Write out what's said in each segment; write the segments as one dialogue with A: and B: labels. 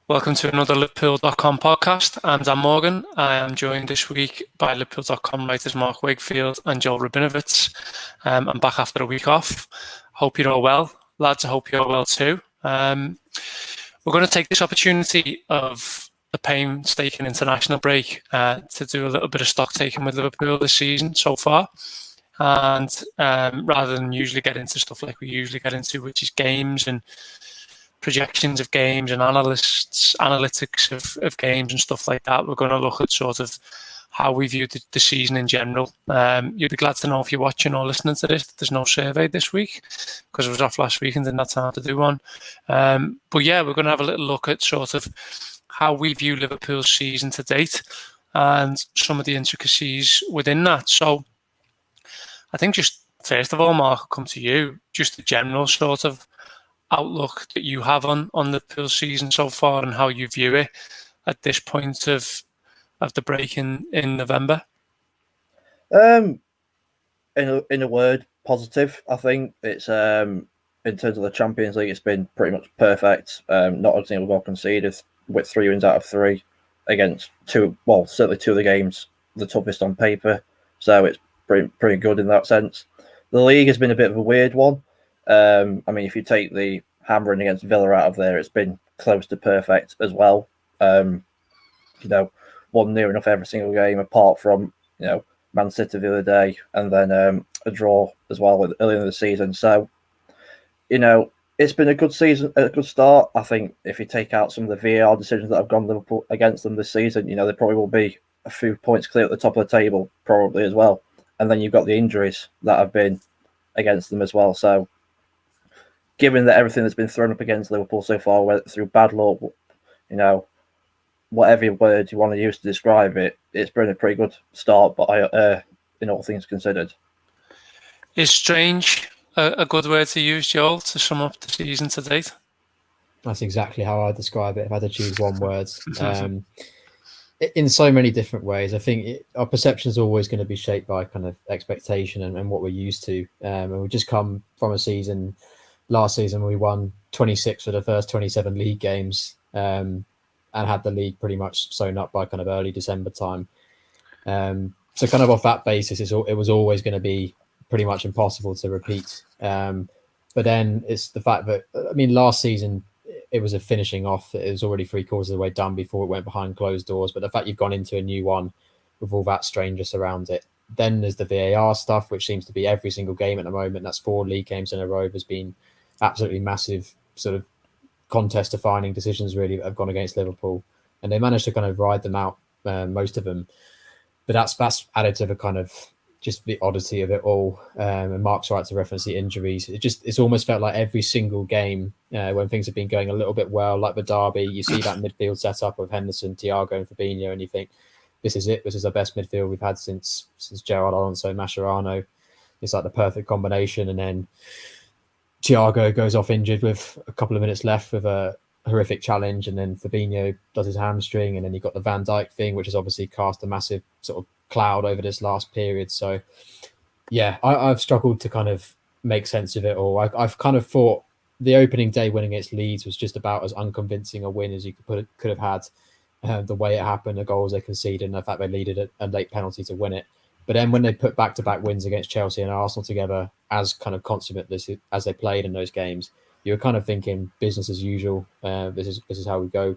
A: Welcome to another Liverpool.com podcast. I'm Dan Morgan. I am joined this week by Liverpool.com writers Mark Wakefield and Joel Rabinowitz. I'm back after a week off. Hope you're all well. Lads, I hope you're well too. We're going to take this opportunity of the painstaking international break to do a little bit of stock taking with Liverpool this season so far. And rather than usually get into stuff like we usually get into, which is games and projections of games and analytics of games and stuff like that, we're going to look at sort of how we view the season in general. You'd be glad to know if you're watching or listening to this that there's no survey this week because I was off last week and didn't have time to do one. But yeah, we're going to have a little look at sort of how we view Liverpool's season to date and some of the intricacies within that. So I think just first of all, Mark, I'll come to you, just the general sort of outlook that you have on Liverpool's season so far and how you view it at this point of the break in November.
B: In a word, positive. I think it's in terms of the Champions League, it's been pretty much perfect. Not a single goal conceded with 3 wins out of 3 against certainly 2 of the games the toughest on paper. So it's pretty good in that sense. The league has been a bit of a weird one. I mean, if you take the hammering against Villa out of there, it's been close to perfect as well. Won near enough every single game apart from, Man City the other day and then a draw as well early in the season. So, it's been a good season, a good start. I think if you take out some of the VAR decisions that have gone Liverpool against them this season, there probably will be a few points clear at the top of the table, probably as well. And then you've got the injuries that have been against them as well. So, given that everything that's been thrown up against Liverpool so far, whether through bad luck, whatever word you want to use to describe it, it's been a pretty good start, but in all things considered.
A: Is strange a good word to use, Joel, to sum up the season to date?
C: That's exactly how I describe it, if I had to choose one word. In so many different ways. I think our perception is always going to be shaped by kind of expectation and what we're used to. And we just come from a season. Last season, we won 26 of the first 27 league games and had the league pretty much sewn up by kind of early December time. So kind of off that basis, it was always going to be pretty much impossible to repeat. But then it's the fact that, last season, it was a finishing off. It was already 3/4 of the way done before it went behind closed doors. But the fact you've gone into a new one with all that strangeness around it. Then there's the VAR stuff, which seems to be every single game at the moment. That's 4 league games in a row. There's been absolutely massive sort of contest defining decisions really that have gone against Liverpool, and they managed to kind of ride them out, most of them. But that's added to the kind of just the oddity of it all. And Mark's right to reference the injuries. It's almost felt like every single game when things have been going a little bit well, like the derby, you see that midfield setup of Henderson, Thiago, and Fabinho, and you think this is it. This is the best midfield we've had since Gerrard, Alonso, Mascherano. It's like the perfect combination, and then Thiago goes off injured with a couple of minutes left with a horrific challenge, and then Fabinho does his hamstring, and then you've got the Van Dijk thing, which has obviously cast a massive sort of cloud over this last period. So, yeah, I've struggled to kind of make sense of it all. I've kind of thought the opening day win against Leeds was just about as unconvincing a win as you could have had. The way it happened, the goals they conceded, and the fact they needed a late penalty to win it. But then when they put back-to-back wins against Chelsea and Arsenal together as kind of consummate as they played in those games, you were kind of thinking business as usual. This is how we go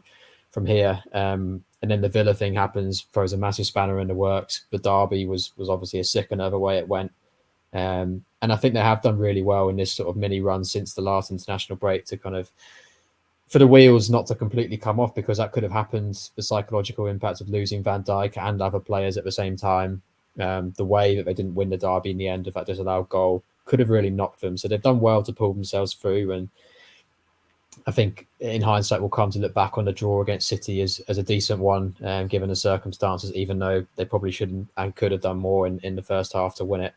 C: from here. And then the Villa thing happens, throws a massive spanner in the works. The derby was obviously a sickener the way it went. And I think they have done really well in this sort of mini run since the last international break to kind of, for the wheels not to completely come off, because that could have happened. The psychological impact of losing Van Dijk and other players at the same time. The way that they didn't win the derby in the end of that disallowed goal could have really knocked them. So they've done well to pull themselves through. And I think in hindsight, we'll come to look back on the draw against City as a decent one, given the circumstances, even though they probably shouldn't and could have done more in the first half to win it.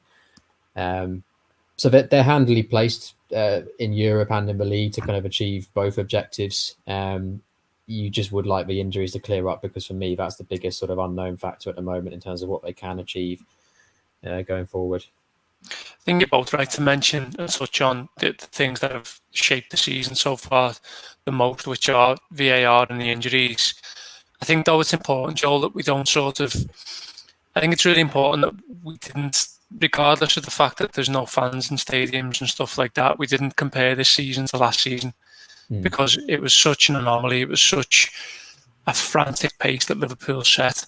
C: So they're handily placed in Europe and in the league to kind of achieve both objectives. You just would like the injuries to clear up, because for me, that's the biggest sort of unknown factor at the moment in terms of what they can achieve going forward.
A: think you're both right to mention and touch on the things that have shaped the season so far the most, which are VAR and the injuries. I think, though, it's important, Joel, that we don't I think it's really important that we didn't, regardless of the fact that there's no fans in stadiums and stuff like that, we didn't compare this season to last season because it was such an anomaly. It was such a frantic pace that Liverpool set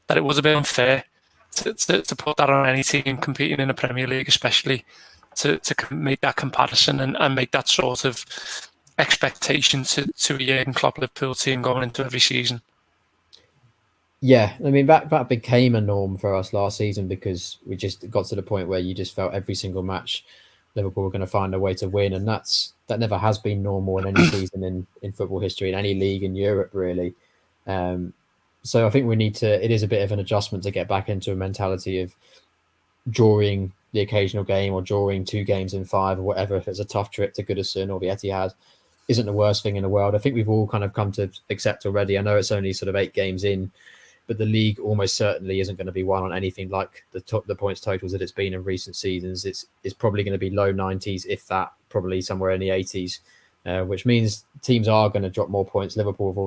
A: that it was a bit unfair to put that on any team competing in the Premier League, especially to make that comparison and make that sort of expectation to a Jurgen Klopp Liverpool team going into every season.
C: Yeah, I mean that became a norm for us last season because we just got to the point where you just felt every single match Liverpool were going to find a way to win, and that never has been normal in any season in football history, in any league in Europe, really. So I think we need to. It is a bit of an adjustment to get back into a mentality of drawing the occasional game or drawing 2 games in 5 or whatever. If it's a tough trip to Goodison or the Etihad, isn't the worst thing in the world. I think we've all kind of come to accept already. I know it's only sort of 8 games in, but the league almost certainly isn't going to be won on anything like the points totals that it's been in recent seasons. It's probably going to be low 90s, if that, probably somewhere in the 80s, which means teams are going to drop more points. Liverpool have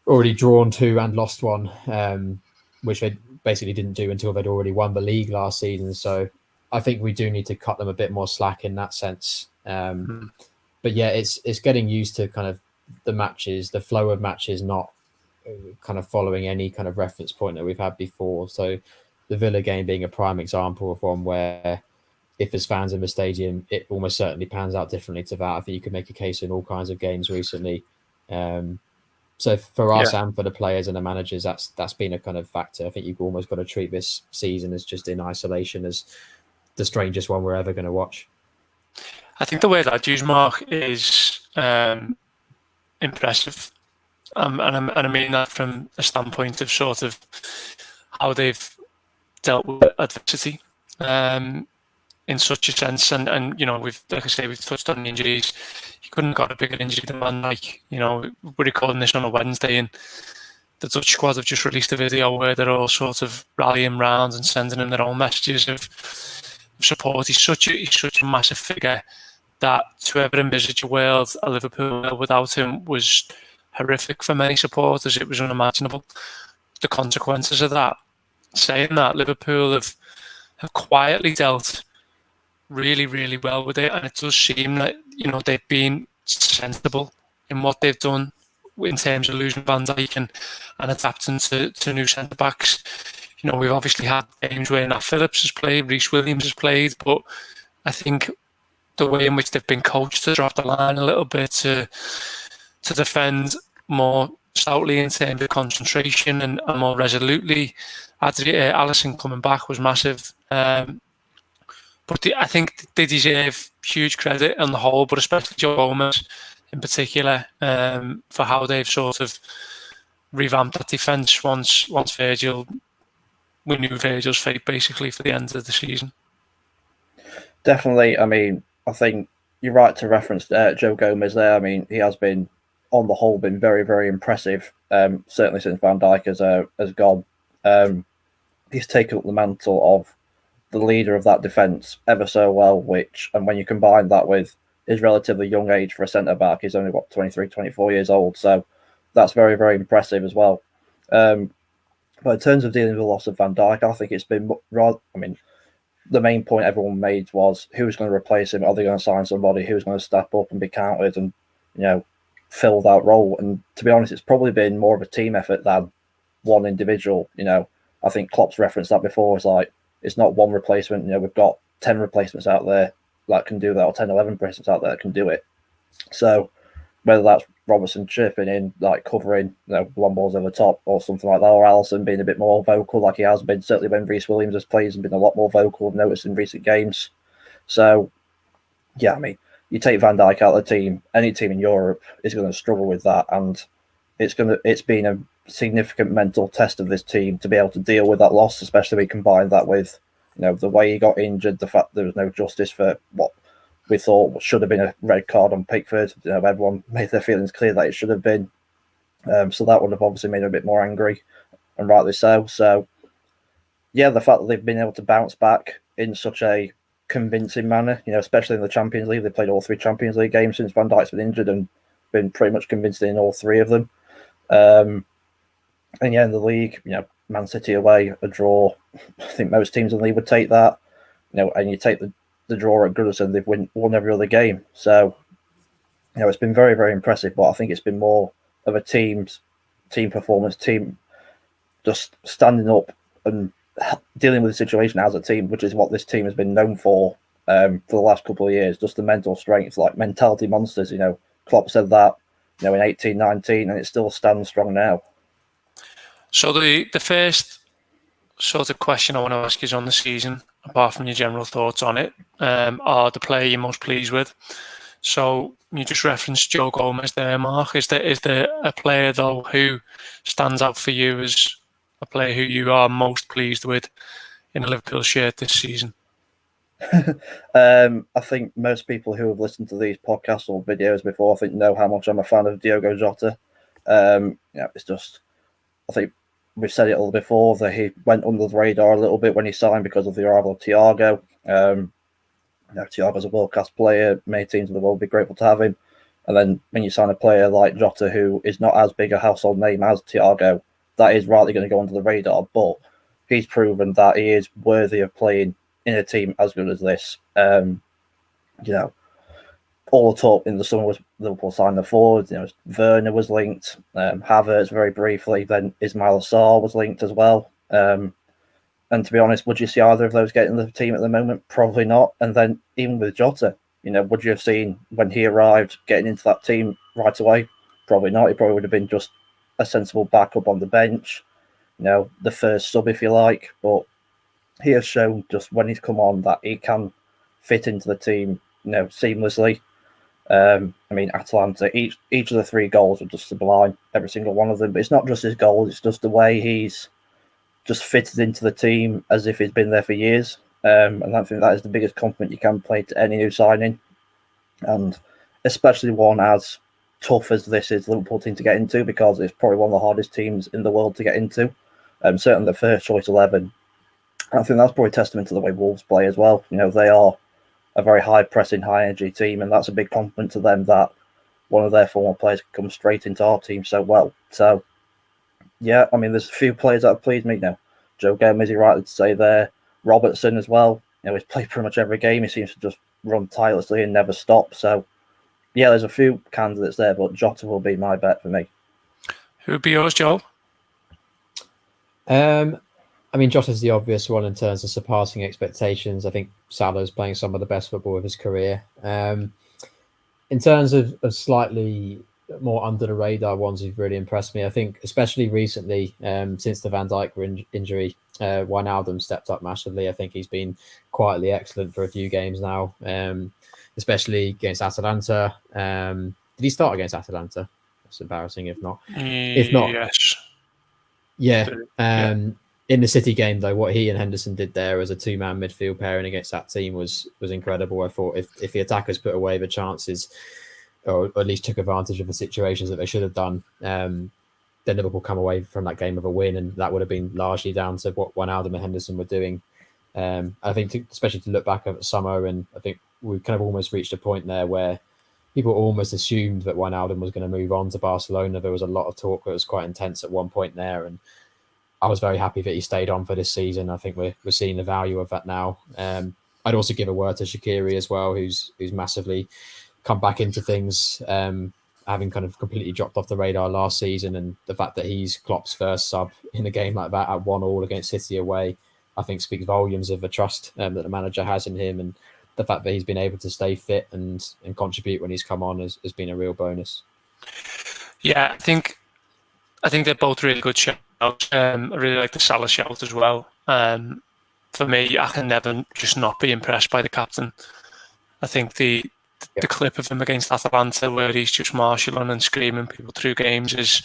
C: already drawn 2 and lost 1, which they basically didn't do until they'd already won the league last season. So I think we do need to cut them a bit more slack in that sense. But yeah, it's getting used to kind of the matches, the flow of matches, not kind of following any kind of reference point that we've had before. So the Villa game being a prime example of one where if there's fans in the stadium, it almost certainly pans out differently to that. I think you could make a case in all kinds of games recently. So for us and for the players and the managers, that's been a kind of factor. I think you've almost got to treat this season as just in isolation as the strangest one we're ever going to watch.
A: I think the way that use Mark is impressive. And I mean that from a standpoint of sort of how they've dealt with adversity in such a sense. And you know, we've touched on the injuries. You couldn't have got a bigger injury than Van Dijk. You know, we're recording this on a Wednesday, and the Dutch squad have just released a video where they're all sort of rallying round and sending him their own messages of support. He's such a massive figure that to ever envisage a world, a Liverpool world without him was horrific for many supporters. It was unimaginable. The consequences of that. Saying that, Liverpool have quietly dealt really, really well with it, and it does seem that, you know, they've been sensible in what they've done in terms of losing Van Dijk and adapting to new centre backs. You know, we've obviously had games where Nat Phillips has played, Reece Williams has played, but I think the way in which they've been coached to drop the line a little bit, to defend more stoutly in terms of concentration and more resolutely. Alisson coming back was massive. But I think they deserve huge credit on the whole, but especially Joe Gomez in particular, for how they've sort of revamped that defence once we knew Virgil's fate basically for the end of the season.
B: Definitely. I mean, I think you're right to reference Joe Gomez there. I mean, he has been, on the whole, been very, very impressive. Certainly since Van Dijk has gone. He's taken up the mantle of the leader of that defence ever so well, and when you combine that with his relatively young age for a centre-back, he's only, 23, 24 years old, so that's very, very impressive as well. But in terms of dealing with the loss of Van Dijk, I think it's been rather, I mean, the main point everyone made was who's going to replace him, are they going to sign somebody who's going to step up and be counted and, you know, fill that role. And to be honest, it's probably been more of a team effort than one individual. You know, I think Klopp's referenced that before. It's like, it's not one replacement. You know, we've got 10 replacements out there that can do that, or 10, 11 replacements out there that can do it. So whether that's Robertson chipping in, like covering, you know, long balls over the top or something like that, or Alisson being a bit more vocal like he has been, certainly when Reece Williams has played and been a lot more vocal, I've noticed in recent games. So, yeah, I mean, you take Van Dijk out of the team, any team in Europe is going to struggle with that, and it's been a significant mental test of this team to be able to deal with that loss, especially when you combine that with, you know, the way he got injured, the fact there was no justice for what we thought should have been a red card on Pickford. You know, everyone made their feelings clear that it should have been. So that would have obviously made him a bit more angry, and rightly so. So, yeah, the fact that they've been able to bounce back in such a convincing manner. Especially in the Champions League, they played all 3 Champions League games since Van Dijk's been injured and been pretty much convinced in all 3 of them. And yeah, in the league, Man City away, a draw. I think most teams in the league would take that. And you take the draw at Goodison, they've won every other game. So, it's been very, very impressive. But I think it's been more of a team performance, team just standing up and dealing with the situation as a team, which is what this team has been known for the last couple of years. Just the mental strength, like mentality monsters. Klopp said that, in 18-19, and it still stands strong now.
A: So the first sort of question I want to ask is on the season, apart from your general thoughts on it, are the player you're most pleased with. So you just referenced Joe Gomez there, Mark. Is there a player though who stands out for you as a player who you are most pleased with in a Liverpool shirt this season?
B: I think most people who have listened to these podcasts or videos before, I think, know how much I'm a fan of Diogo Jota. It's just, I think we've said it all before, that he went under the radar a little bit when he signed because of the arrival of Thiago. Thiago's a world-class player. Many teams in the world would be grateful to have him. And then when you sign a player like Jota, who is not as big a household name as Thiago, that is rightly going to go under the radar. But he's proven that he is worthy of playing in a team as good as this. All the talk in the summer was Liverpool signed the forwards. Werner was linked, Havertz very briefly, then Ismail Assar was linked as well. And to be honest, would you see either of those getting the team at the moment? Probably not. And then even with Jota, would you have seen when he arrived getting into that team right away? Probably not. He probably would have been just a sensible backup on the bench, the first sub, if you like. But he has shown just when he's come on that he can fit into the team, seamlessly. Atalanta, each of the 3 goals were just sublime, every single one of them. But it's not just his goals, it's just the way he's just fitted into the team as if he's been there for years. And I think that is the biggest compliment you can pay to any new signing. And especially one as tough as this is Liverpool team to get into, because it's probably one of the hardest teams in the world to get into. Certainly the first choice 11. I think that's probably testament to the way Wolves play as well. They are a very high-pressing, high-energy team, and that's a big compliment to them that one of their former players can come straight into our team so well. So, yeah, there's a few players that have pleased me now. Joe Gomez, you're right to say there. Robertson as well. He's played pretty much every game. He seems to just run tirelessly and never stop. So, yeah, there's a few candidates there, but Jota will be my bet for me.
A: Who would be yours, Joel?
C: Jota's the obvious one in terms of surpassing expectations. I think Salah's playing some of the best football of his career. In terms of slightly more under the radar ones who've really impressed me, I think especially recently, since the Van Dijk injury, Wijnaldum stepped up massively. I think he's been quietly excellent for a few games now, especially against Atalanta. Did he start against Atalanta? That's embarrassing if not. If not,
A: yes.
C: Yeah. In the City game, though, what he and Henderson did there as a 2-man midfield pairing against that team was incredible. I thought if the attackers put away the chances, or at least took advantage of the situations that they should have done, then Liverpool come away from that game with a win, and that would have been largely down to what Wijnaldum and Henderson were doing. I think, especially to look back at the summer, and I think we've kind of almost reached a point there where people almost assumed that Wijnaldum was going to move on to Barcelona. There was a lot of talk that was quite intense at one point there, and I was very happy that he stayed on for this season. I think we're seeing the value of that now. I'd also give a word to Shaqiri as well, who's massively come back into things, having kind of completely dropped off the radar last season, and the fact that he's Klopp's first sub in a game like that at 1-1 against City away, I think speaks volumes of the trust that the manager has in him, and the fact that he's been able to stay fit and contribute when he's come on has been a real bonus.
A: Yeah, I think they're both really good shouts. I really like the Salah shout as well. For me, I can never just not be impressed by the captain. I think the clip of him against Atalanta, where he's just marshalling and screaming people through games, is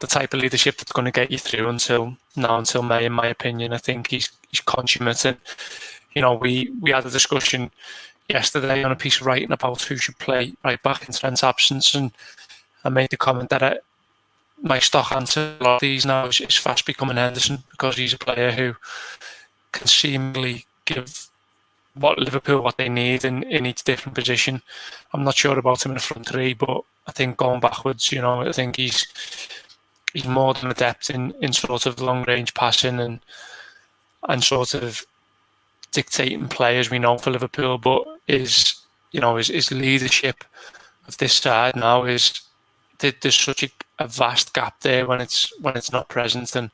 A: the type of leadership that's going to get you through until May, in my opinion. I think he's consummate. And, we had a discussion yesterday on a piece of writing about who should play right back in Trent's absence, and I made the comment that my stock answer a lot of these now is fast becoming Henderson, because he's a player who can seemingly give what Liverpool, what they need in each different position. I'm not sure about him in the front three, but I think going backwards, I think he's more than adept in sort of long range passing and sort of dictating play, as we know, for Liverpool. But his leadership of this side now is there's such a vast gap there when it's not present. And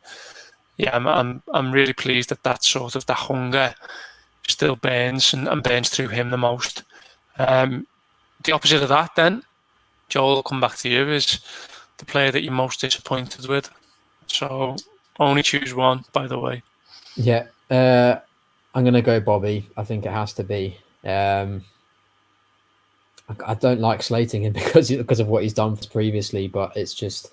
A: yeah, I'm really pleased that sort of the hunger still burns and burns through him the most. The opposite of that, then, Joel, I'll come back to you, is the player that you're most disappointed with. So only choose one, by the way.
C: Yeah, I'm going to go Bobby. I think it has to be. I don't like slating him because of what he's done previously, but it's just,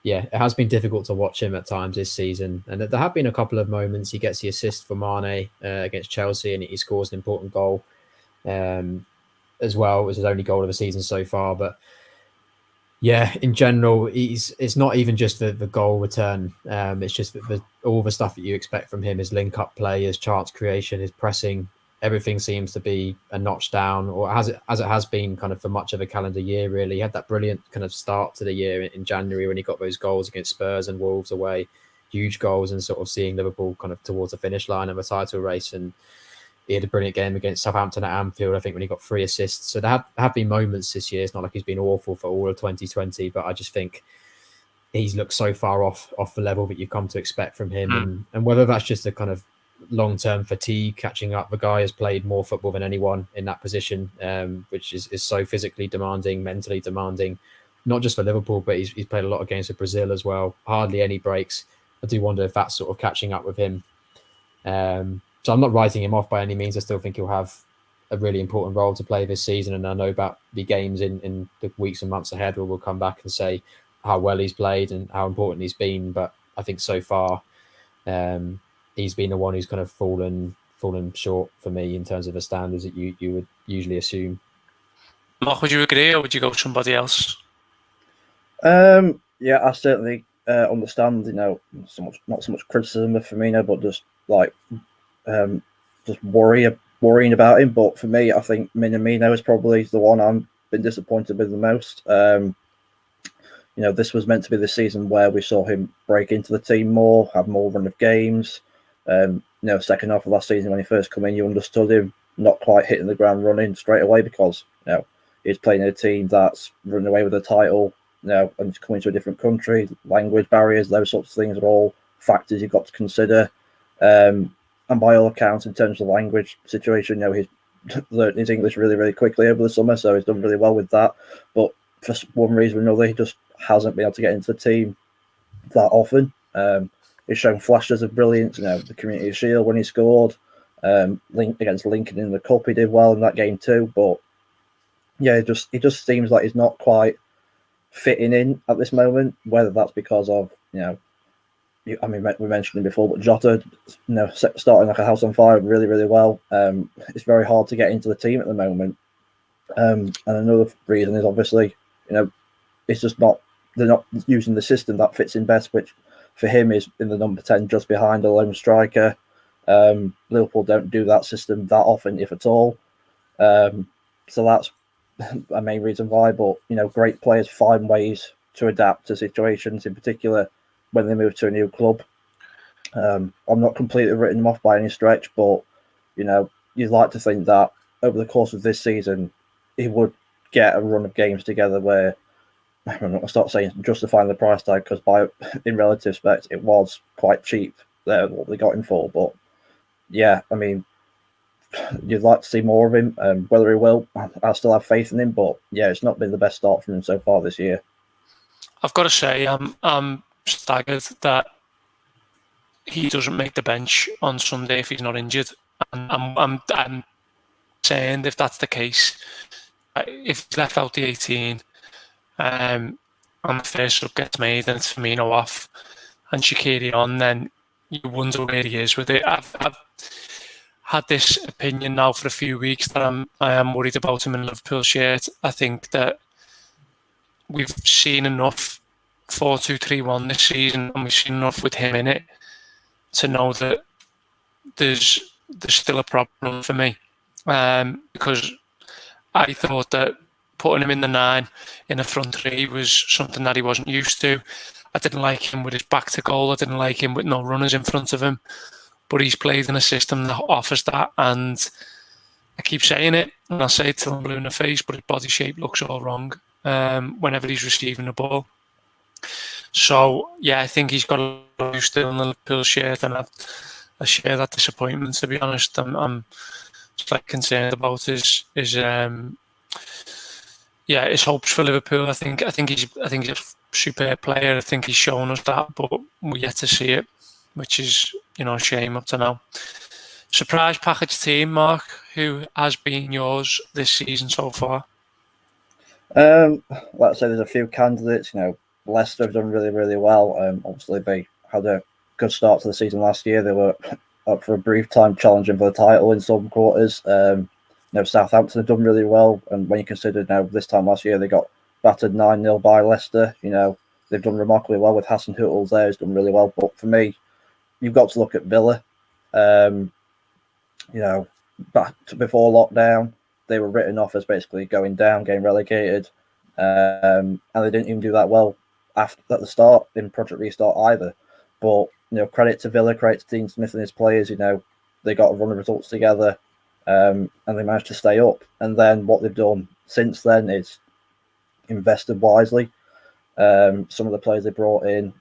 C: yeah, it has been difficult to watch him at times this season. And there have been a couple of moments. He gets the assist for Mane against Chelsea, and he scores an important goal as well. It was his only goal of the season so far. But yeah, in general, it's not even just the goal return. It's just all the stuff that you expect from him, his link-up play, his chance creation, his pressing. Everything seems to be a notch down, or as it has been kind of for much of a calendar year, really. He had that brilliant kind of start to the year in January when he got those goals against Spurs and Wolves away, huge goals, and sort of seeing Liverpool kind of towards the finish line of a title race. And he had a brilliant game against Southampton at Anfield, I think, when he got 3 assists. So there have been moments this year. It's not like he's been awful for all of 2020, but I just think he's looked so far off the level that you've come to expect from him. And whether that's just a kind of long-term fatigue catching up, the guy has played more football than anyone in that position, which is so physically demanding, mentally demanding, not just for Liverpool, but he's played a lot of games for Brazil as well. Hardly any breaks. I do wonder if that's sort of catching up with him. So I'm not writing him off by any means. I still think he'll have a really important role to play this season. And I know about the games in the weeks and months ahead where we'll come back and say how well he's played and how important he's been. But I think so far he's been the one who's kind of fallen short for me in terms of the standards that you would usually assume.
A: Mark, would you agree, or would you go with somebody else?
B: Yeah, I certainly understand, not so much criticism of Firmino, but just like just worrying about him. But for me, I think Minamino is probably the one I've been disappointed with the most. This was meant to be the season where we saw him break into the team more, have more run of games. Second half of last season when he first came in, you understood him not quite hitting the ground running straight away because he's playing in a team that's running away with the title, and coming to a different country, language barriers, those sorts of things are all factors you've got to consider. And by all accounts, in terms of the language situation, he's learned his English really, really quickly over the summer, so he's done really well with that. But for one reason or another, he just hasn't been able to get into the team that often. He's shown flashes of brilliance, the Community Shield when he scored, against Lincoln in the Cup, he did well in that game too. But yeah, it just seems like he's not quite fitting in at this moment. Whether that's because of we mentioned him before, but Jota, starting like a house on fire really, really well. It's very hard to get into the team at the moment. And another reason is obviously, it's just they're not using the system that fits in best, which for him is in the number 10, just behind a lone striker. Liverpool don't do that system that often, if at all. So that's a main reason why. But great players find ways to adapt to situations, in particular when they move to a new club. I'm not completely written them off by any stretch, but you'd like to think that over the course of this season he would get a run of games together where, I'm not going to start saying justifying the price tag, because in relative respect it was quite cheap there what they got him for. But yeah, you'd like to see more of him. Whether he will, I still have faith in him, but yeah, it's not been the best start from him so far this year.
A: I've got to say, I'm staggered that he doesn't make the bench on Sunday if he's not injured. And I'm saying, if that's the case, if he's left out the 18, and the first sub gets made and it's Firmino off and Shaqiri on, then you wonder where he is with it. I've had this opinion now for a few weeks that I am worried about him in Liverpool shirt. I think that we've seen enough 4-2-3-1 this season, and we've seen enough with him in it to know that there's still a problem for me. because I thought that putting him in the 9 in the front 3 was something that he wasn't used to. I didn't like him with his back to goal. I didn't like him with no runners in front of him. But he's played in a system that offers that, and I keep saying it, and I'll say it till I'm blue in the face, but his body shape looks all wrong whenever he's receiving the ball. So, yeah, I think he's got a lot still in the Liverpool shirt, and I share that disappointment, to be honest. I'm just concerned about his hopes for Liverpool. I think he's a superb player. I think he's shown us that, but we're yet to see it, which is a shame up to now. Surprise package team, Mark. Who has been yours this season so far?
B: Like I said, there's a few candidates. Leicester have done really, really well. Obviously, they had a good start to the season last year. They were up for a brief time challenging for the title in some quarters. Southampton have done really well, and when you consider this time last year they got battered 9-0 by Leicester, they've done remarkably well with Hassan Huttl there. He's done really well. But for me, you've got to look at Villa. Back before lockdown, they were written off as basically going down, getting relegated, and they didn't even do that well at the start in Project Restart either. But credit to Villa, credit to Dean Smith and his players. They got a run of results together, and they managed to stay up. And then what they've done since then is invested wisely. Some of the players they brought in,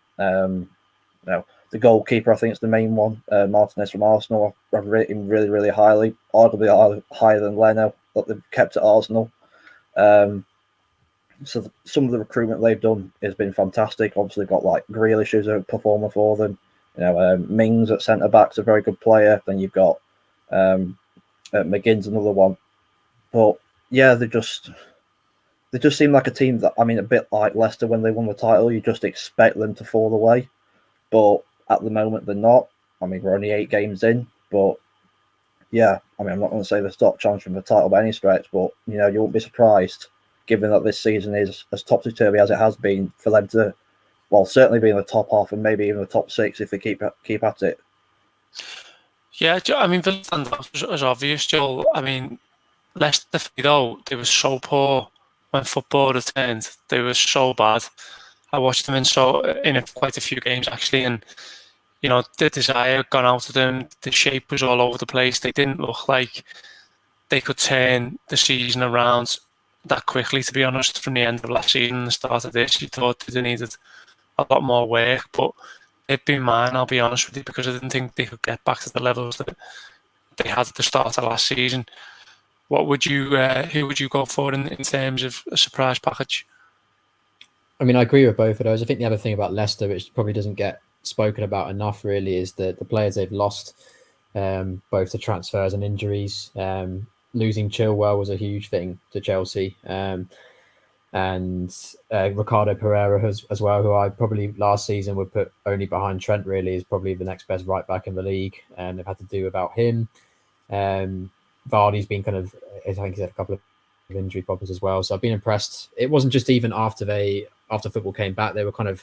B: the goalkeeper, I think it's the main one, Martinez from Arsenal. I've rated him really, really highly, arguably higher than Leno, that they've kept at Arsenal. So some of the recruitment they've done has been fantastic. Obviously, got Grealish, who's a performer for them. Mings at centre back's a very good player. Then you've got McGinn's another one. But yeah, they just seem like a team that, a bit like Leicester when they won the title. You just expect them to fall away, but at the moment they're not. We're only 8 games in, but yeah, I'm not going to say they're top challenging for the title by any stretch, but you won't be surprised, given that this season is as topsy-turvy as it has been, for them to, certainly be in the top half and maybe even the top 6 if they keep at it.
A: Yeah, Villa stand out as obvious, Joel. Leicester, though, they were so poor when football returned. They were so bad. I watched them in quite a few games, actually, and the desire had gone out of them. The shape was all over the place. They didn't look like they could turn the season around that quickly, to be honest. From the end of last season and the start of this, you thought they needed a lot more work, but they've been mine, I'll be honest with you, because I didn't think they could get back to the levels that they had at the start of last season. What would you, who would you go for in terms of a surprise package?
C: I agree with both of those. I think the other thing about Leicester, which probably doesn't get spoken about enough, really, is the players they've lost, both to transfers and injuries. Losing Chilwell was a huge thing to Chelsea, and Ricardo Pereira as well, who I probably last season would put only behind Trent, really, is probably the next best right back in the league, and they've had to do without him. Vardy's been I think he's had a couple of injury problems as well, so I've been impressed. It wasn't just even after football came back, they were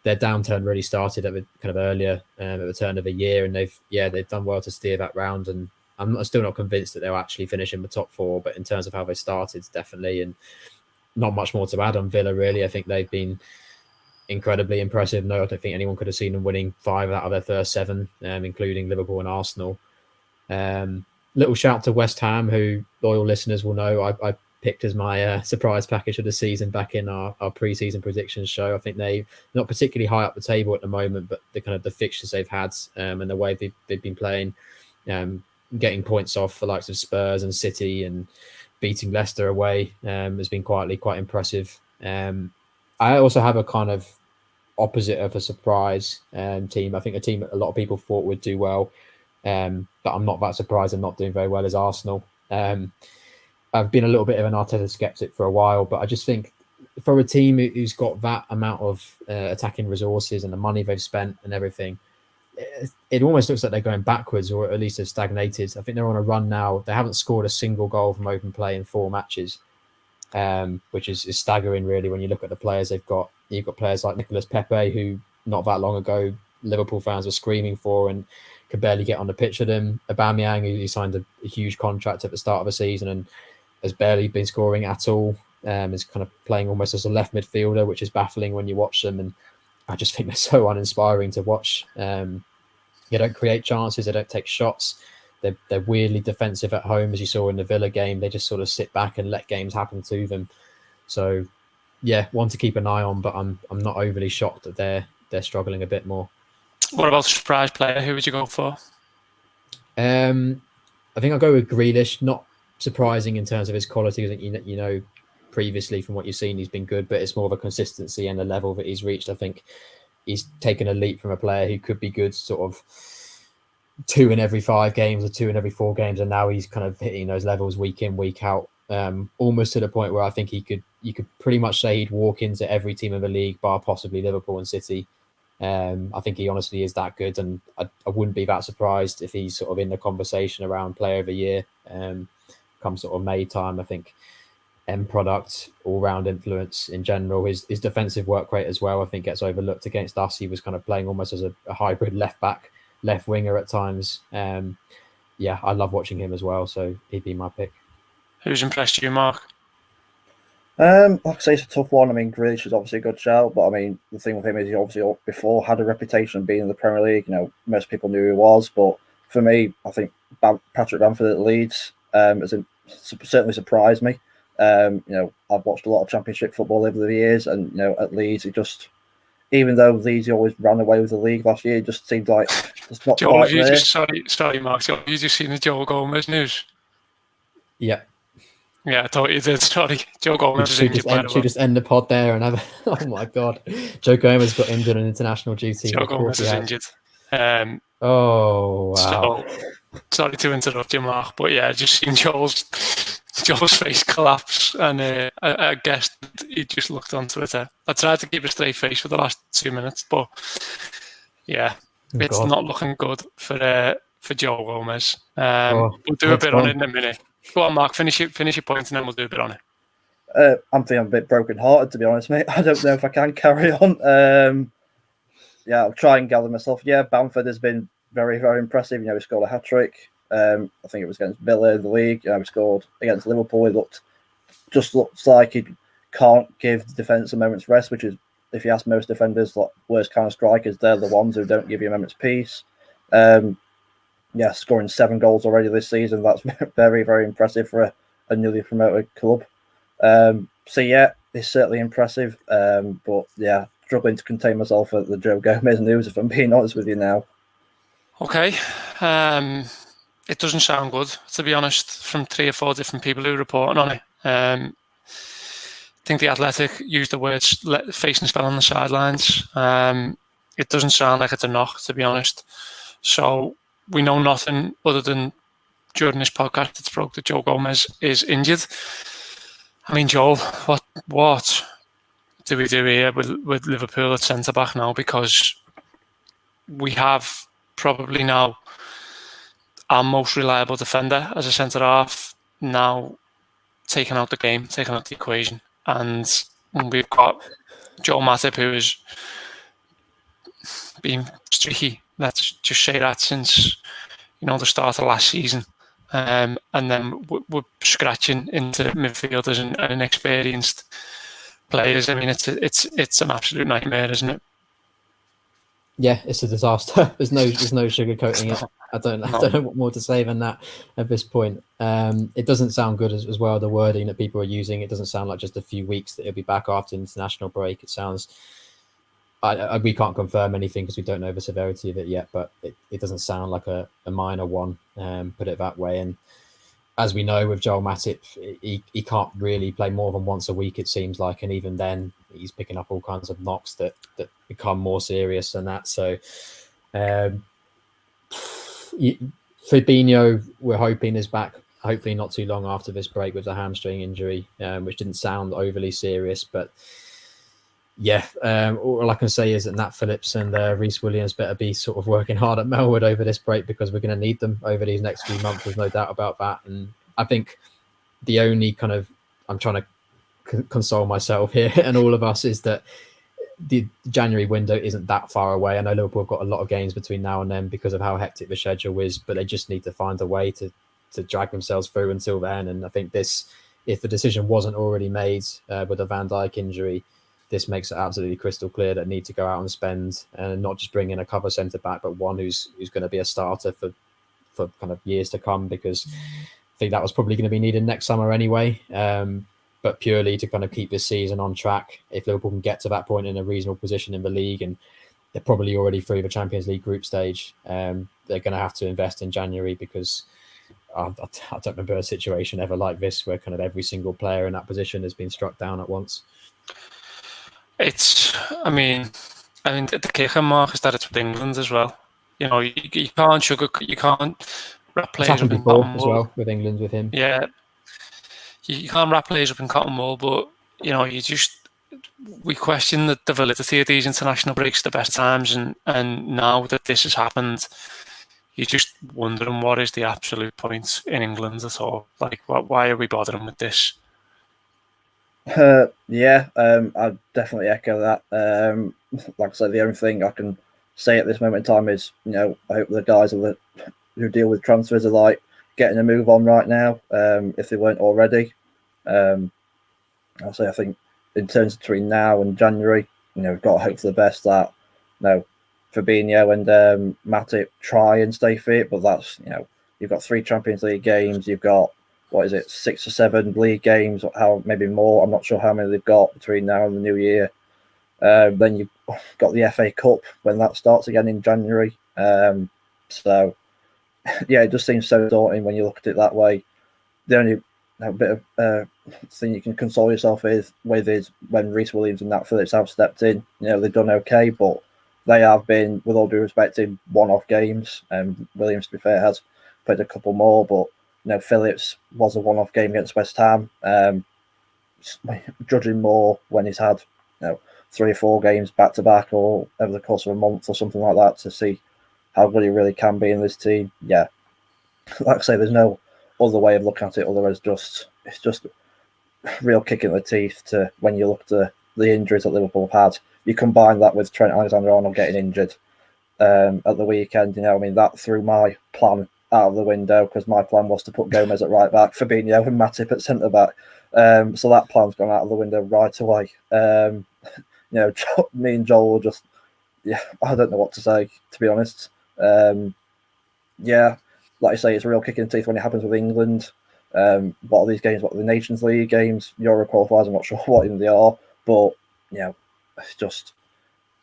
C: their downturn really started at earlier at the turn of the year, and they've done well to steer that round. And I'm still not convinced that they'll actually finish in the top 4, but in terms of how they started, definitely. And not much more to add on Villa, really. I think they've been incredibly impressive. No, I don't think anyone could have seen them winning 5 out of their first 7, including Liverpool and Arsenal. Little shout to West Ham, who loyal listeners will know I picked as my surprise package of the season back in our pre-season predictions show. I think they're not particularly high up the table at the moment, but the fixtures they've had and the way they've been playing, getting points off the likes of Spurs and City and beating Leicester away has been quietly quite impressive. I also have a opposite of a surprise team. I think a team that a lot of people thought would do well, but I'm not that surprised and not doing very well, as Arsenal. I've been a little bit of an Arteta skeptic for a while, but I just think for a team who's got that amount of attacking resources and the money they've spent and everything, it almost looks like they're going backwards, or at least have stagnated. I think they're on a run now. They haven't scored a single goal from open play in 4 matches, which is staggering, really, when you look at the players they've got. You've got players like Nicolas Pepe, who not that long ago Liverpool fans were screaming for, and could barely get on the pitch with him. Aubameyang, who signed a huge contract at the start of the season and has barely been scoring at all, is kind of playing almost as a left midfielder, which is baffling when you watch them. And I just think they're so uninspiring to watch. They don't create chances, they don't take shots. They're weirdly defensive at home, as you saw in the Villa game. They just sort of sit back and let games happen to them. So, yeah, one to keep an eye on, but I'm not overly shocked that they're struggling a bit more.
A: What about the surprise player? Who would you go for?
C: I think I'll go with Grealish. Not surprising in terms of his quality. I think you know previously from what you've seen, he's been good, but it's more of a consistency and the level that he's reached. I think he's taken a leap from a player who could be good sort of 2 in every 5 games or 2 in every 4 games, and now he's kind of hitting those levels week in, week out, almost to the point where I think you could pretty much say he'd walk into every team in the league, bar possibly Liverpool and City. I think he honestly is that good, and I wouldn't be that surprised if he's sort of in the conversation around Player of the Year come sort of May time. I think end product, all-round influence in general, his defensive work rate as well, I think gets overlooked against us. He was kind of playing almost as a hybrid left back, left winger at times. Yeah, I love watching him as well, so he'd be my pick.
A: Who's impressed you, Mark?
B: Like I say, it's a tough one. I mean, Grealish is obviously a good shout, but I mean, the thing with him is he obviously before had a reputation of being in the Premier League. You know, most people knew who he was, but for me, I think Patrick Bamford at Leeds has certainly surprised me. You know, I've watched a lot of Championship football over the years, and you know, at Leeds, it just, even though Leeds always ran away with the league last year, it just seemed like it's not
A: Joel,
B: quite there.
A: Sorry, Mark. Have you just seen the Joel Gomez news?
C: Yeah.
A: Yeah, I thought you did. Sorry, Joe Gomez is injured.
C: Should just end the pod there and have. Oh my God, Joe Gomez got injured on international duty.
A: Joe Gomez is injured.
C: Oh wow!
A: So, sorry to interrupt you, Mark, but yeah, just seen Joel's face collapse, and I guessed he just looked on Twitter. I tried to keep a straight face for the last 2 minutes, but yeah, it's not looking good for Joe Gomez. We'll do a bit on it in a minute. Go on, Mark. Finish your point, and then we'll do a bit on it.
B: I'm feeling a bit broken-hearted, to be honest, mate. I don't know if I can carry on. Yeah, I'll try and gather myself. Yeah, Bamford has been very, very impressive. You know, he scored a hat-trick. I think it was against Villa in the league. You know, he scored against Liverpool. He looks like he can't give the defence a moment's rest, which is, if you ask most defenders, like worst kind of strikers, they're the ones who don't give you a moment's peace. Yeah, scoring 7 goals already this season. That's very, very impressive for a newly promoted club. So, yeah, it's certainly impressive. But, yeah, struggling to contain myself at the Joe Gomez news, if I'm being honest with you now.
A: Okay. It doesn't sound good, to be honest, from 3 or 4 different people who are reporting on it. I think The Athletic used the words facing spell on the sidelines. It doesn't sound like it's a knock, to be honest. So we know nothing other than during this podcast it's broke that Joe Gomez is injured. I mean, Joel, what do we do here with Liverpool at centre-back now? Because we have probably now our most reliable defender as a centre-half now taken out the game, taken out the equation. And we've got Joel Matip, who has been streaky. Let's just say that since, you know, the start of last season. And then we're scratching into midfielders and inexperienced players. I mean, it's an absolute nightmare, isn't it?
C: Yeah, it's a disaster. There's no sugarcoating it. I don't know what more to say than that at this point. It doesn't sound good as well. The wording that people are using, it doesn't sound like just a few weeks that he'll be back after international break. It sounds. We can't confirm anything because we don't know the severity of it yet, but it doesn't sound like a minor one, put it that way. And as we know with Joel Matip, he can't really play more than once a week, it seems like. And even then, he's picking up all kinds of knocks that become more serious than that. So Fabinho, we're hoping, is back, hopefully not too long after this break with a hamstring injury, which didn't sound overly serious, but yeah, all I can say is that Nat Phillips and Reece Williams better be sort of working hard at Melwood over this break, because we're going to need them over these next few months. There's no doubt about that. And I think the only kind of, I'm trying to console myself here and all of us, is that the January window isn't that far away. I know Liverpool have got a lot of games between now and then because of how hectic the schedule is, but they just need to find a way to drag themselves through until then. And I think this, if the decision wasn't already made with a Van Dijk injury, this makes it absolutely crystal clear that need to go out and spend, and not just bring in a cover centre back, but one who's going to be a starter for kind of years to come, because I think that was probably going to be needed next summer anyway. But purely to kind of keep this season on track, if Liverpool can get to that point in a reasonable position in the league, and they're probably already through the Champions League group stage, they're going to have to invest in January, because I don't remember a situation ever like this where kind of every single player in that position has been struck down at once.
A: I mean, the kicker, Mark, is that it's with England as well. You know, you can't wrap
C: It's
A: players
C: happened
A: up in
C: before
A: cotton
C: as
A: wool.
C: well with England with him.
A: Yeah, you can't wrap players up in cotton wool, but you know, we question the validity of these international breaks at the best times, and now that this has happened, you're just wondering what is the absolute point in England at all. Like, why are we bothering with this?
B: I'd definitely echo that. Like I said, the only thing I can say at this moment in time is, you know, I hope the guys who deal with transfers are like getting a move on right now, if they weren't already. I think in terms between now and January, you know, we've got to hope for the best that, you know, Fabinho and Matip try and stay fit, but that's, you know, you've got 3 Champions League games, you've got, 6 or 7 league games, maybe more. I'm not sure how many they've got between now and the new year. Then you've got the FA Cup when that starts again in January. So, yeah, it just seems so daunting when you look at it that way. The only bit of thing you can console yourself with is when Reece Williams and Nat Phillips have stepped in. You know, they've done okay, but they have been, with all due respect, in one-off games. Williams, to be fair, has played a couple more, but you know, Phillips was a one-off game against West Ham. Judging more when he's had, you know, 3 or 4 games back-to-back or over the course of a month or something like that to see how good he really can be in this team. Yeah, like I say, there's no other way of looking at it other than it's just real kick in the teeth to when you look at the injuries that Liverpool have had. You combine that with Trent Alexander-Arnold getting injured at the weekend. You know, I mean, that threw my plan out of the window, because my plan was to put Gomez at right back, Fabinho and Matip at centre back. So that plan's gone out of the window right away. You know, me and Joel were just, I don't know what to say, to be honest. Like I say, it's a real kick in the teeth when it happens with England. What are these games? What are the Nations League games? Euro qualifiers? I'm not sure what even they are, but you know,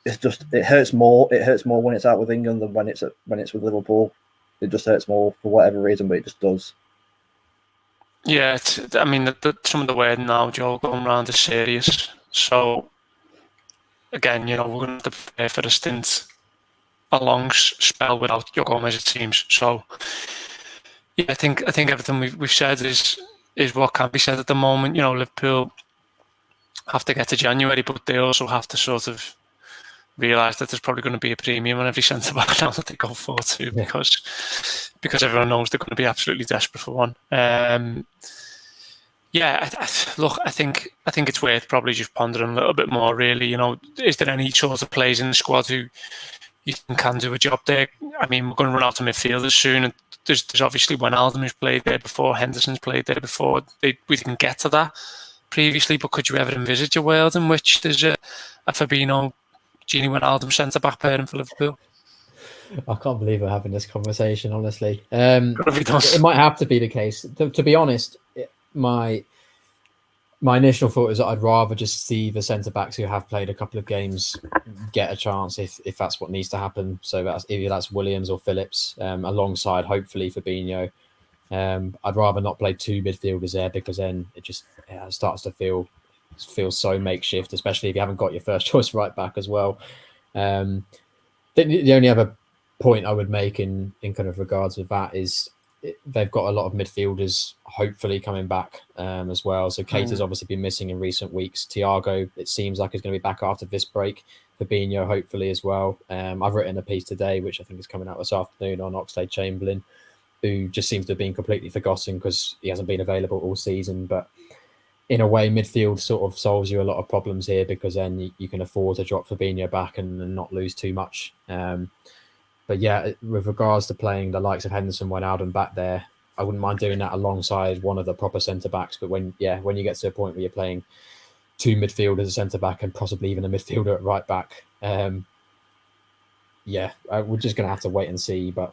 B: it hurts more. It hurts more when it's out with England than when it's with Liverpool. It just hurts more for whatever reason, but it just does.
A: Yeah, I mean, some of the word now, Joel, going around is serious. So again, you know, we're going to have to prepare for a stint, a long spell without your Gomez, it seems. So yeah, I think everything we've said is what can be said at the moment. You know, Liverpool have to get to January, but they also have to sort of realise that there's probably going to be a premium on every centre back now that they go for too, because everyone knows they're going to be absolutely desperate for one. Look, I think it's worth probably just pondering a little bit more. Really, you know, is there any sort of players in the squad who you think can do a job there? I mean, we're going to run out of midfielders soon, and there's obviously Wijnaldum who's played there before, Henderson's played there before. We didn't get to that previously, but could you ever envisage a world in which there's a Fabinho, Gini Wijnaldum centre-back pairing for Liverpool?
C: I can't believe we're having this conversation, honestly. It might have to be the case. To be honest, my initial thought is that I'd rather just see the centre-backs who have played a couple of games get a chance if that's what needs to happen. So either that's Williams or Phillips, alongside, hopefully, Fabinho. I'd rather not play 2 midfielders there, because then it just starts to feel so makeshift, especially if you haven't got your first choice right back as well. The only other point I would make in kind of regards with that is they've got a lot of midfielders hopefully coming back as well. So Kate has obviously been missing in recent weeks. Thiago, it seems like, is going to be back after this break. Fabinho hopefully as well. I've written a piece today, which I think is coming out this afternoon, on Oxlade-Chamberlain, who just seems to have been completely forgotten because he hasn't been available all season. But in a way, midfield sort of solves you a lot of problems here, because then you can afford to drop Fabinho back and not lose too much. But yeah, with regards to playing the likes of Henderson, Wijnaldum back there, I wouldn't mind doing that alongside one of the proper centre-backs. But when you get to a point where you're playing two midfielders, a centre-back, and possibly even a midfielder at right back, we're just going to have to wait and see. But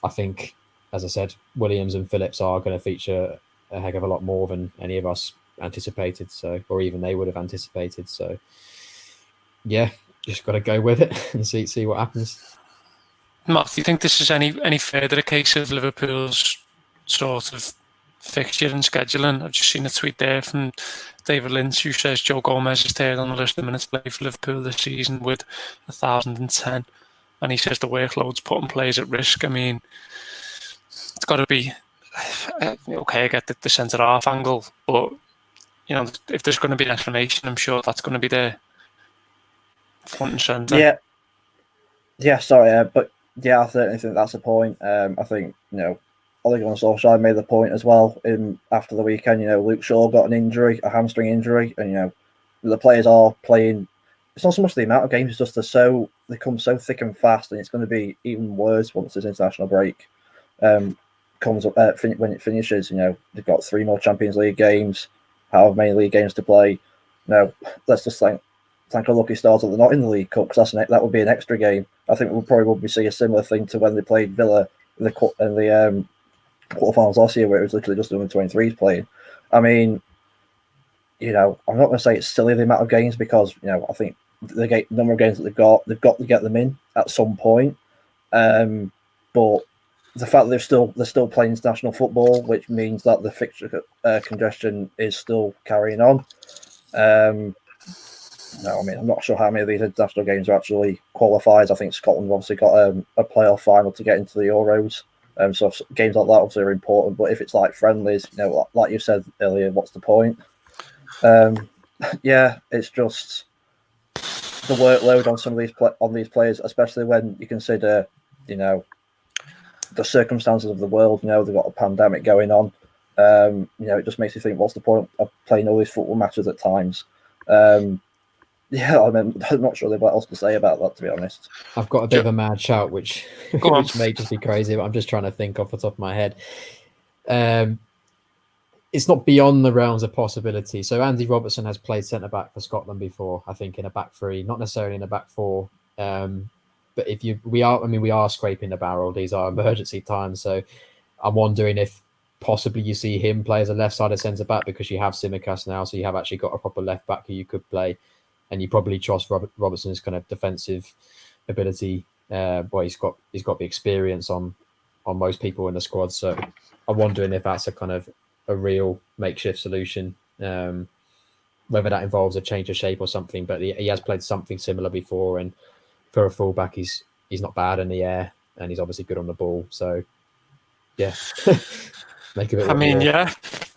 C: I think, as I said, Williams and Phillips are going to feature a heck of a lot more than any of us anticipated, or even they would have anticipated. So yeah, just got to go with it and see what happens.
A: Mark, do you think this is any further a case of Liverpool's sort of fixture and scheduling? I've just seen a tweet there from David Lynch, who says Joe Gomez is third on the list of minutes played for Liverpool this season with 1,010, and he says the workload's putting players at risk. I mean, it's got to be okay. I get the centre half angle, but if there's going to be an explanation, I'm sure that's going to be there front and centre.
B: Yeah. Sorry, but yeah, I certainly think that's the point. I think Ole Gunnar Solskjaer made the point as well after the weekend. Luke Shaw got an injury, a hamstring injury, and the players are playing. It's not so much the amount of games; it's just they come so thick and fast, and it's going to be even worse once this international break comes up. When it finishes, they've got 3 more Champions League games, however many league games to play. Let's just thank our lucky stars that they're not in the League Cup, because that would be an extra game. I think we'll probably see a similar thing to when they played Villa in the quarterfinals last year, where it was literally just the under-23s playing. I mean, I'm not going to say it's silly the amount of games, because I think the number of games that they've got to get them in at some point. But the fact that they're still playing international football, which means that the fixture congestion is still carrying on. I'm not sure how many of these international games are actually qualifiers. I think Scotland obviously got a playoff final to get into the Euros. So games like that obviously are important. But if it's like friendlies, like you said earlier, what's the point? It's just the workload on some of these players, especially when you consider, the circumstances of the world. They've got a pandemic going on. It just makes you think, what's the point of playing all these football matches at times? I'm not sure what else to say about that, to be honest.
C: I've got a bit of a mad shout, which may just be crazy, but I'm just trying to think off the top of my head. It's not beyond the realms of possibility. So Andy Robertson has played centre-back for Scotland before, I think, in a back three, not necessarily in a back four. But we are scraping the barrel. These are emergency times. So I'm wondering if possibly you see him play as a left-sided centre-back, because you have Tsimikas now, so you have actually got a proper left-back who you could play. And you probably trust Robertson's kind of defensive ability. He's got the experience on most people in the squad. So I'm wondering if that's a kind of a real makeshift solution, whether that involves a change of shape or something. But he has played something similar before, and for a fullback, he's not bad in the air, and he's obviously good on the ball. So yeah, make a bit.
A: I mean,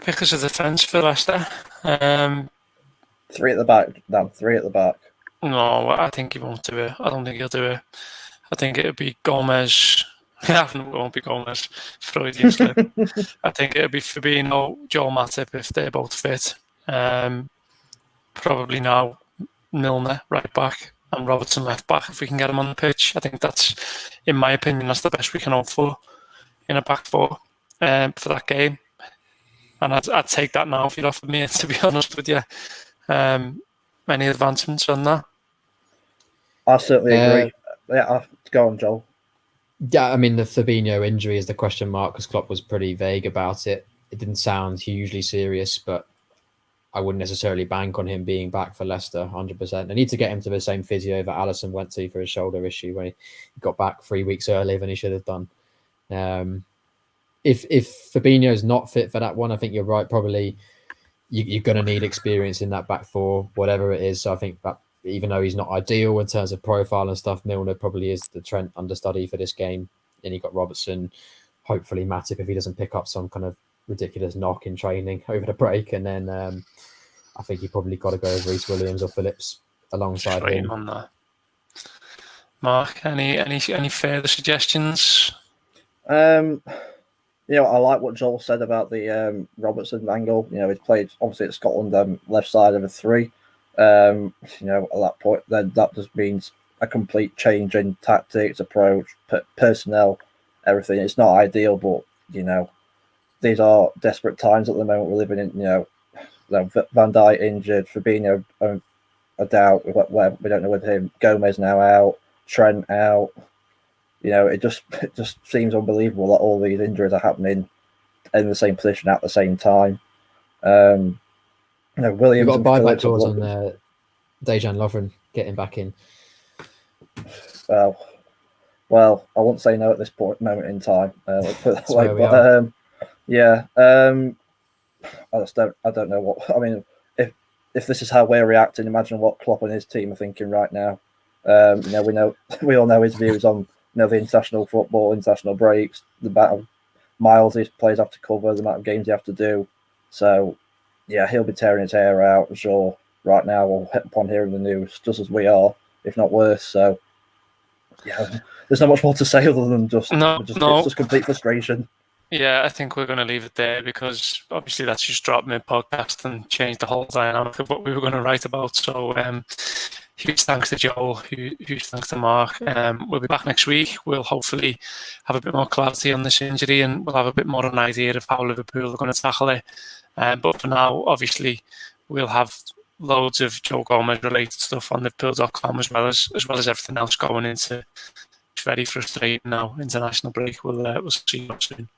A: because of the defence for Leicester.
B: 3 at the back, Dan. 3 at the back.
A: No, I think he won't do it. I don't think he'll do it. I think it'll be Gomez. Yeah, it won't be Gomez. Freudian slip. I think it'll be Fabinho, Joel Matip if they're both fit. Probably now Milner right back and Robertson left back if we can get him on the pitch. I think that's, in my opinion, that's the best we can hope for in a back four for that game. And I'd take that now if you'd offered me it, to be honest with you. Any advancements on that?
B: I certainly agree. Go on, Joel.
C: Yeah, I mean, the Fabinho injury is the question mark, because Klopp was pretty vague about it. It didn't sound hugely serious, but I wouldn't necessarily bank on him being back for Leicester 100%. I need to get him to the same physio that Alisson went to for his shoulder issue when he got back 3 weeks earlier than he should have done. If Fabinho's not fit for that one, I think you're right. Probably you're going to need experience in that back four, whatever it is. So I think that even though he's not ideal in terms of profile and stuff, Milner probably is the Trent understudy for this game. Then you got Robertson, hopefully Matip if he doesn't pick up some kind of ridiculous knock in training over the break, and then I think you probably got to go with Reece Williams or Phillips alongside him.
A: On that. Mark, any further suggestions?
B: I like what Joel said about the Robertson angle. He's played obviously at Scotland left side of a three. At that point, then that just means a complete change in tactics, approach, personnel, everything. It's not ideal, but these are desperate times at the moment we're living in. Van Dijk injured, Fabinho a doubt. We don't know with him. Gomez now out, Trent out. It just seems unbelievable that all these injuries are happening in the same position at the same time. Williams.
C: You've got a buyback clause on Dejan Lovren getting back in.
B: Well, I won't say no at this moment in time. Let's put it that way. I don't know what. I mean, if this is how we're reacting, imagine what Klopp and his team are thinking right now. We all know his views on the international football, international breaks, the amount of miles these players have to cover, the amount of games they have to do. So, yeah, he'll be tearing his hair out, I'm sure, right now, or upon hearing the news, just as we are, if not worse. So, yeah, there's not much more to say other than it's just complete frustration.
A: Yeah, I think we're going to leave it there because obviously that's just dropped mid-podcast and changed the whole dynamic of what we were going to write about. So, huge thanks to Joel, huge thanks to Mark. We'll be back next week. We'll hopefully have a bit more clarity on this injury and we'll have a bit more of an idea of how Liverpool are going to tackle it. But for now, obviously, we'll have loads of Joe Gomez related stuff on Liverpool.com as well as everything else going into. It's very frustrating now. International break. We'll see you soon.